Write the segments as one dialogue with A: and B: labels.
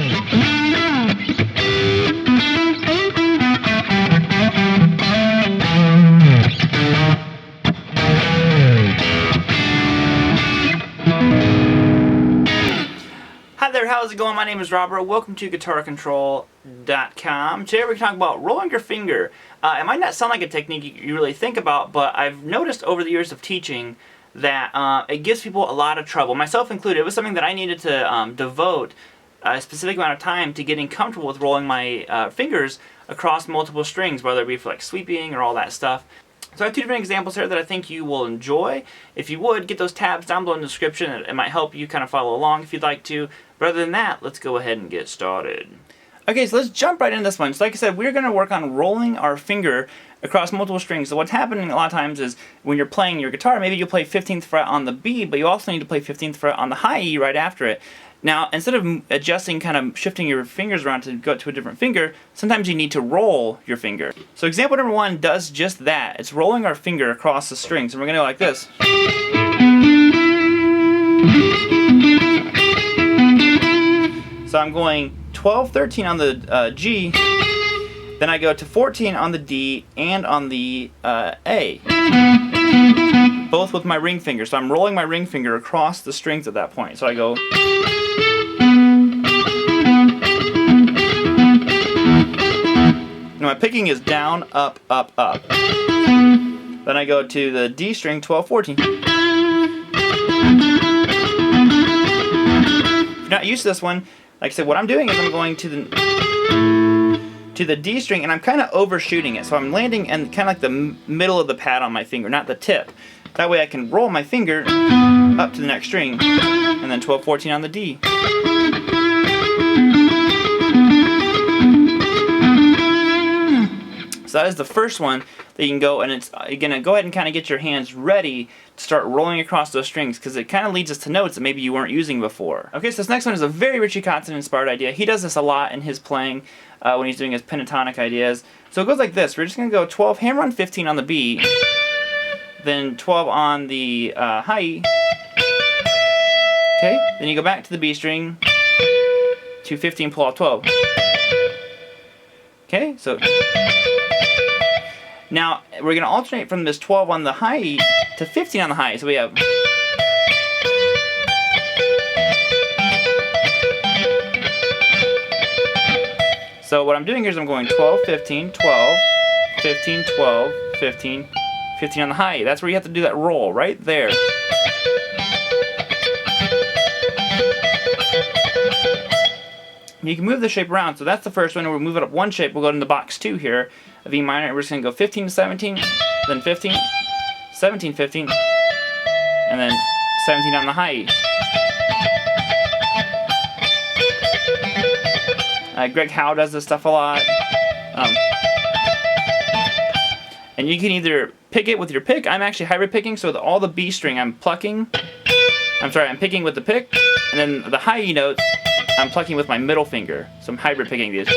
A: Hi there, how's it going? My name is Robert. Welcome to GuitarControl.com. Today we're talking about rolling your finger. It might not sound like a technique you really think about, but I've noticed over the years of teaching that it gives people a lot of trouble, myself included. It was something that I needed to devote a specific amount of time to getting comfortable with rolling my fingers across multiple strings, whether it be for like sweeping or all that stuff. So I have two different examples here that I think you will enjoy. If you would, get those tabs down below in the description. It might help you kind of follow along if you'd like to. But other than that, let's go ahead and get started. Okay, so let's jump right into this one. So like I said, we're going to work on rolling our finger across multiple strings. So what's happening a lot of times is when you're playing your guitar, maybe you'll play 15th fret on the B, but you also need to play 15th fret on the high E right after it. Now, instead of adjusting, kind of shifting your fingers around to go to a different finger, sometimes you need to roll your finger. So example number one does just that. It's rolling our finger across the strings. And we're going to go like this. So I'm going 12, 13 on the G, then I go to 14 on the D and on the A. Both with my ring finger. So I'm rolling my ring finger across the strings at that point. So I go... Now my picking is down, up, up, up. Then I go to the D string, 12, 14. If you're not used to this one, like I said, what I'm doing is I'm going to the D string and I'm kind of overshooting it. So I'm landing in kind of like the middle of the pad on my finger, not the tip. That way I can roll my finger up to the next string and then 12, 14 on the D. So that is the first one that you can go, and you're going to go ahead and kind of get your hands ready to start rolling across those strings, because it kind of leads us to notes that maybe you weren't using before. Okay, so this next one is a very Richie Kotzen inspired idea. He does this a lot in his playing when he's doing his pentatonic ideas. So it goes like this. We're just going to go 12, hammer on 15 on the B, then 12 on the high E. Okay, then you go back to the B string, to 15, pull off 12. Okay, so... Now, we're going to alternate from this 12 on the high E to 15 on the high E. So we have... So what I'm doing here is I'm going 12, 15, 12, 15, 12, 15, 15 on the high E. That's where you have to do that roll, right there. You can move the shape around, so that's the first one. We'll move it up one shape. We'll go into box 2 here, of E minor. We're just going to go 15 to 17, then 15, 17, 15, and then 17 on the high E. Greg Howe does this stuff a lot. And you can either pick it with your pick. I'm actually hybrid picking, so all the B string I'm plucking. I'm picking with the pick, and then the high E notes I'm plucking with my middle finger. So I'm hybrid picking these.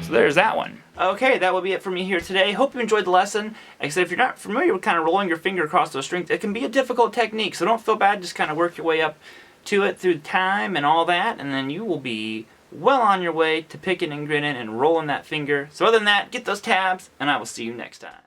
A: So there's that one. Okay, that will be it for me here today. Hope you enjoyed the lesson. Like I said, if you're not familiar with kind of rolling your finger across those strings, it can be a difficult technique, so don't feel bad. Just kind of work your way up to it through time and all that, and then you will be well on your way to picking and grinning and rolling that finger. So other than that, get those tabs, and I will see you next time.